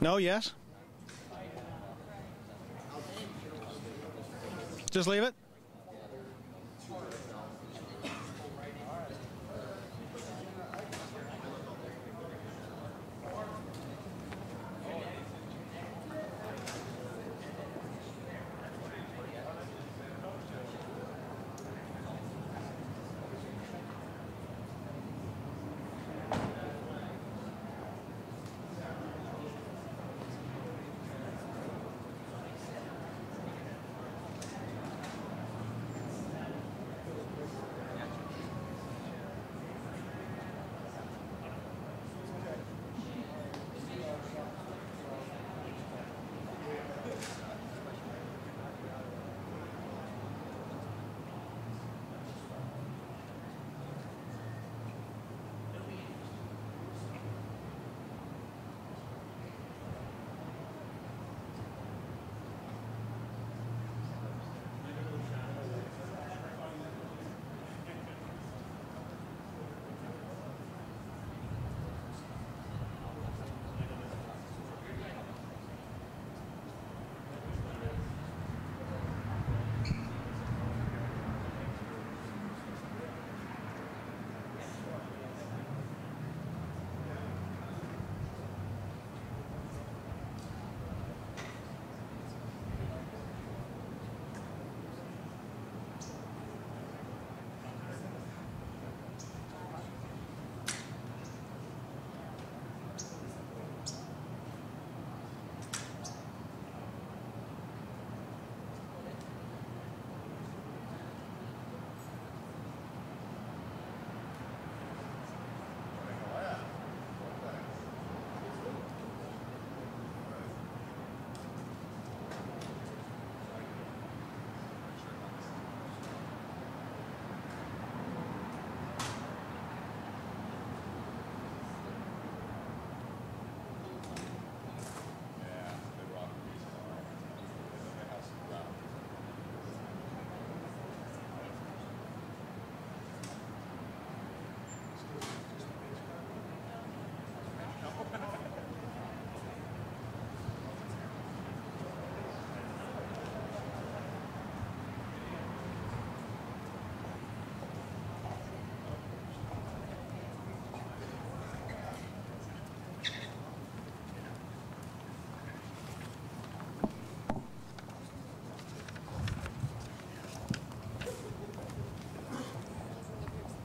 No, yes? Just leave it?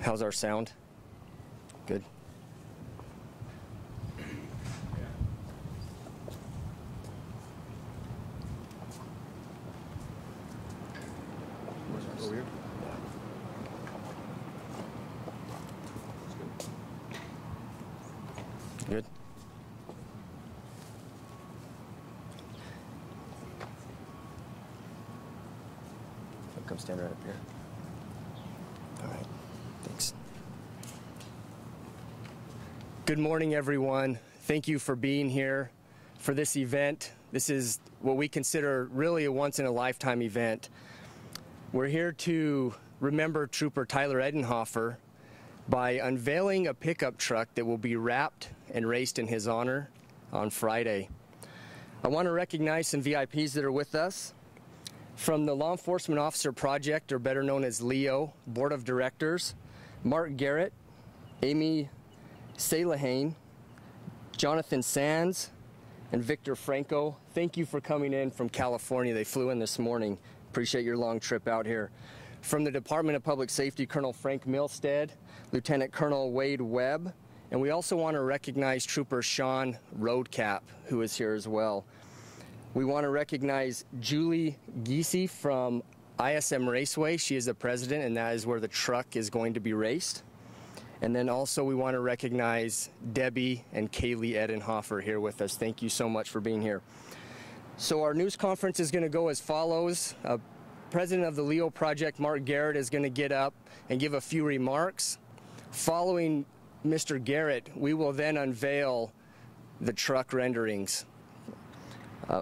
How's our sound? Good. Over here? Good. Come stand right up here. All right. Thanks. Good morning, everyone. Thank you for being here for this event. This is what we consider really a once-in-a-lifetime event. We're here to remember Trooper Tyler Edenhofer by unveiling a pickup truck that will be wrapped and raced in his honor on Friday. I want to recognize some VIPs that are with us. From the Law Enforcement Officer Project, or better known as LEO, Board of Directors, Mark Garrett, Amy Salahane, Jonathan Sands, and Victor Franco. Thank you for coming in from California. They flew in this morning. Appreciate your long trip out here. From the Department of Public Safety, Colonel Frank Milstead, Lieutenant Colonel Wade Webb, and we also want to recognize Trooper Sean Roadcap, who is here as well. We want to recognize Julie Giese from ISM Raceway. She is the president, and that is where the truck is going to be raced. And then also we want to recognize Debbie and Kaylee Edenhofer here with us. Thank you so much for being here. So our news conference is going to go as follows. President of the LEO Project, Mark Garrett, is going to get up and give a few remarks. Following Mr. Garrett, we will then unveil the truck renderings.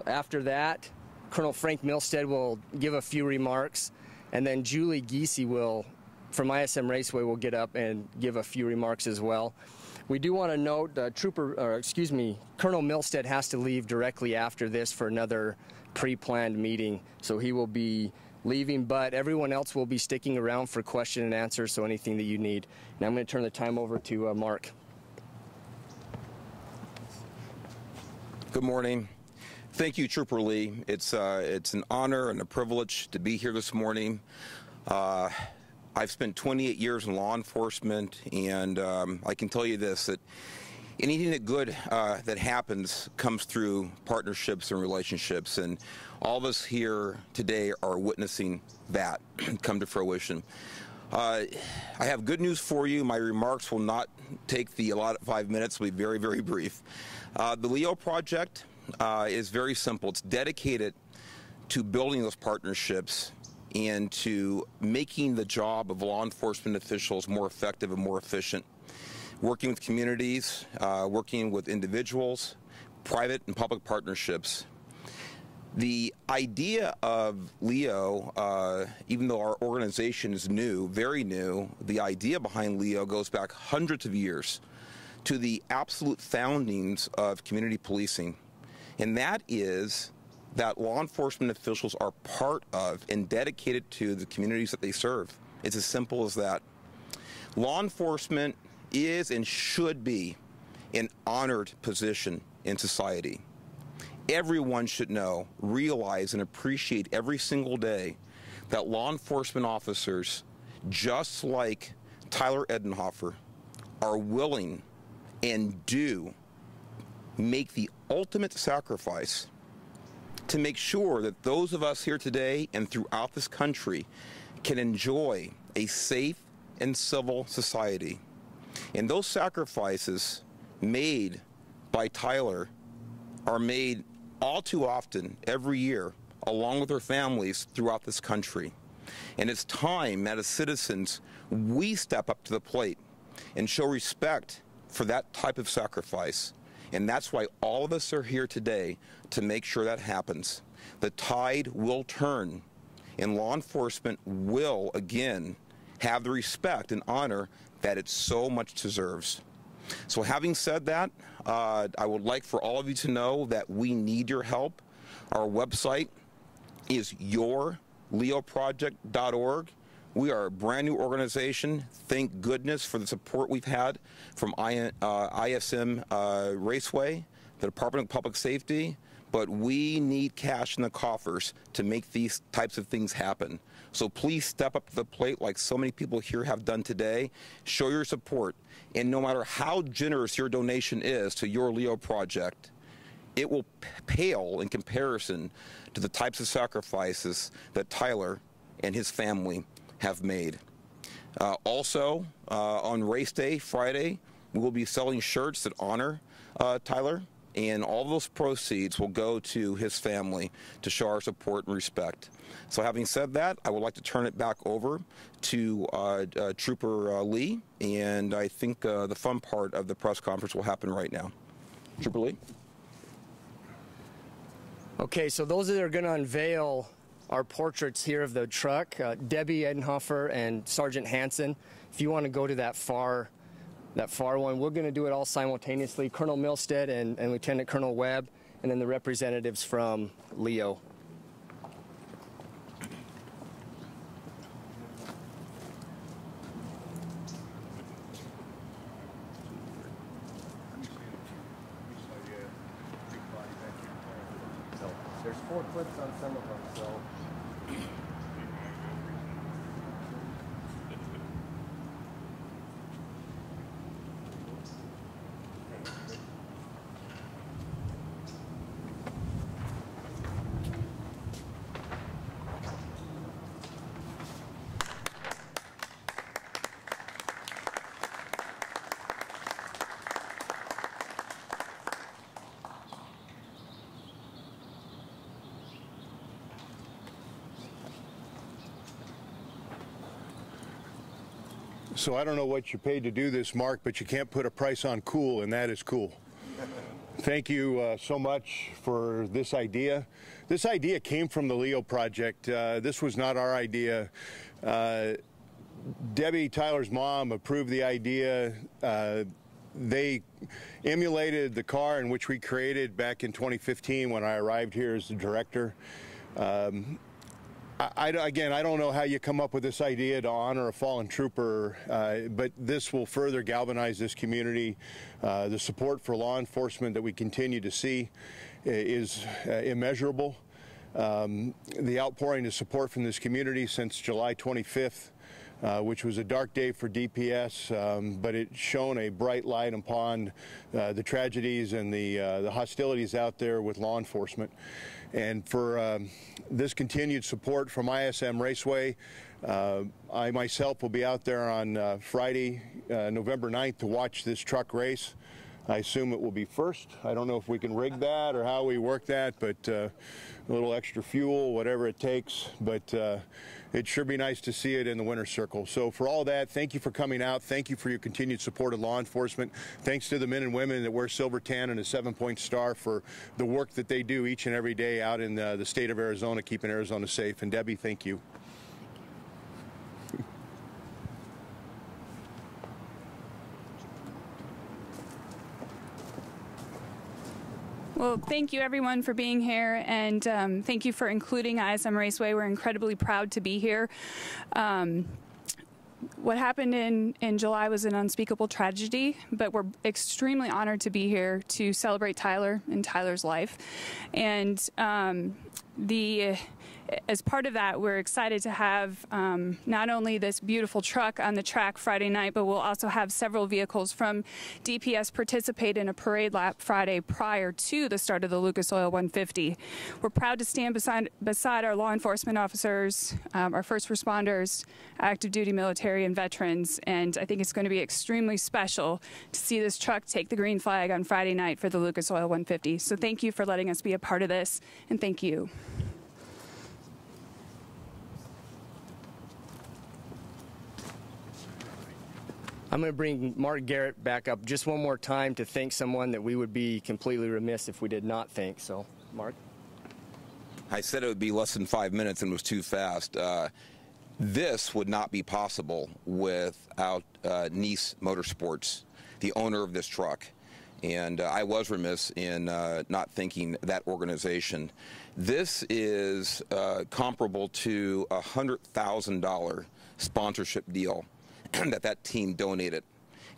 After that, Colonel Frank Milstead will give a few remarks, and then Julie Giese will, from ISM Raceway, will get up and give a few remarks as well. We do want to note Colonel Milstead has to leave directly after this for another pre-planned meeting, so he will be leaving, but everyone else will be sticking around for question and answer, so anything that you need. Now I'm going to turn the time over to Mark. Good morning. Thank you, Trooper Lee. It's an honor and a privilege to be here this morning. I've spent 28 years in law enforcement, and I can tell you this, that anything that good that happens comes through partnerships and relationships, and all of us here today are witnessing that come to fruition. I have good news for you. My remarks will not take the allotted 5 minutes. Will be very, very brief. The LEO project is very simple. It's dedicated to building those partnerships and to making the job of law enforcement officials more effective and more efficient, working with communities, working with individuals, private and public partnerships. The idea of LEO, even though our organization is new, very new, the idea behind LEO goes back hundreds of years to the absolute foundings of community policing. And that is that law enforcement officials are part of and dedicated to the communities that they serve. It's as simple as that. Law enforcement is and should be an honored position in society. Everyone should know, realize, and appreciate every single day that law enforcement officers, just like Tyler Edenhofer, are willing and do make the ultimate sacrifice to make sure that those of us here today and throughout this country can enjoy a safe and civil society. And those sacrifices made by Tyler are made all too often every year along with their families throughout this country. And it's time that as citizens we step up to the plate and show respect for that type of sacrifice. And that's why all of us are here today to make sure that happens. The tide will turn, and law enforcement will again have the respect and honor that it so much deserves. So having said that, I would like for all of you to know that we need your help. Our website is yourleoproject.org. We are a brand new organization. Thank goodness for the support we've had from ISM Raceway, the Department of Public Safety, but we need cash in the coffers to make these types of things happen. So please step up to the plate like so many people here have done today. Show your support, and no matter how generous your donation is to Your Leo Project, it will pale in comparison to the types of sacrifices that Tyler and his family have made. Also, on race day, Friday, we will be selling shirts that honor Tyler, and all those proceeds will go to his family to show our support and respect. So having said that, I would like to turn it back over to Trooper Lee, and I think the fun part of the press conference will happen right now. Trooper Lee. Okay, so those that are going to unveil our portraits here of the truck, Debbie Edenhofer and Sergeant Hansen. If you want to go to that far one, we're going to do it all simultaneously. Colonel Milstead and Lieutenant Colonel Webb, and then the representatives from Leo. There's 4 clips on some of them, so. So I don't know what you paid to do this, Mark, but you can't put a price on cool, and that is cool. Thank you so much for this idea. This idea came from the Leo Project. This was not our idea. Debbie, Tyler's mom, approved the idea. They emulated the car in which we created back in 2015 when I arrived here as the director. Again, I don't know how you come up with this idea to honor a fallen trooper, but this will further galvanize this community. The support for law enforcement that we continue to see is immeasurable. The outpouring of support from this community since July 25th, which was a dark day for DPS, but it shone a bright light upon the tragedies and the hostilities out there with law enforcement. And for this continued support from ISM Raceway, I myself will be out there on Friday, November 9th to watch this truck race. I assume it will be first. I don't know if we can rig that or how we work that, but a little extra fuel, whatever it takes. But it'd sure be nice to see it in the winner's circle. So for all that, thank you for coming out. Thank you for your continued support of law enforcement. Thanks to the men and women that wear silver tan and a 7-point star for the work that they do each and every day out in the state of Arizona, keeping Arizona safe. And Debbie, thank you. Well, thank you everyone for being here, and thank you for including ISM Raceway. We're incredibly proud to be here. What happened in July was an unspeakable tragedy, but we're extremely honored to be here to celebrate Tyler and Tyler's life. And as part of that, we're excited to have not only this beautiful truck on the track Friday night, but we'll also have several vehicles from DPS participate in a parade lap Friday prior to the start of the Lucas Oil 150. We're proud to stand beside our law enforcement officers, our first responders, active duty military, and veterans, and I think it's going to be extremely special to see this truck take the green flag on Friday night for the Lucas Oil 150. So thank you for letting us be a part of this, and thank you. I'm going to bring Mark Garrett back up just one more time to thank someone that we would be completely remiss if we did not thank. So, Mark. I said it would be less than 5 minutes and was too fast. This would not be possible without NASCAR Motorsports, the owner of this truck. And I was remiss in not thanking that organization. This is comparable to a $100,000 sponsorship deal that team donated.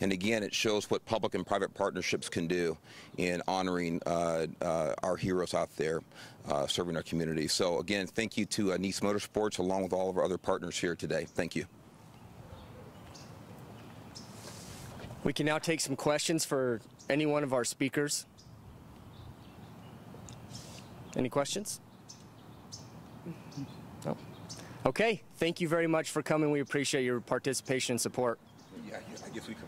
And again, it shows what public and private partnerships can do in honoring our heroes out there serving our community. So again, thank you to NASCAR Motorsports along with all of our other partners here today. Thank you. We can now take some questions for any one of our speakers. Any questions? No? Okay, thank you very much for coming. We appreciate your participation and support. Yeah, I guess we can.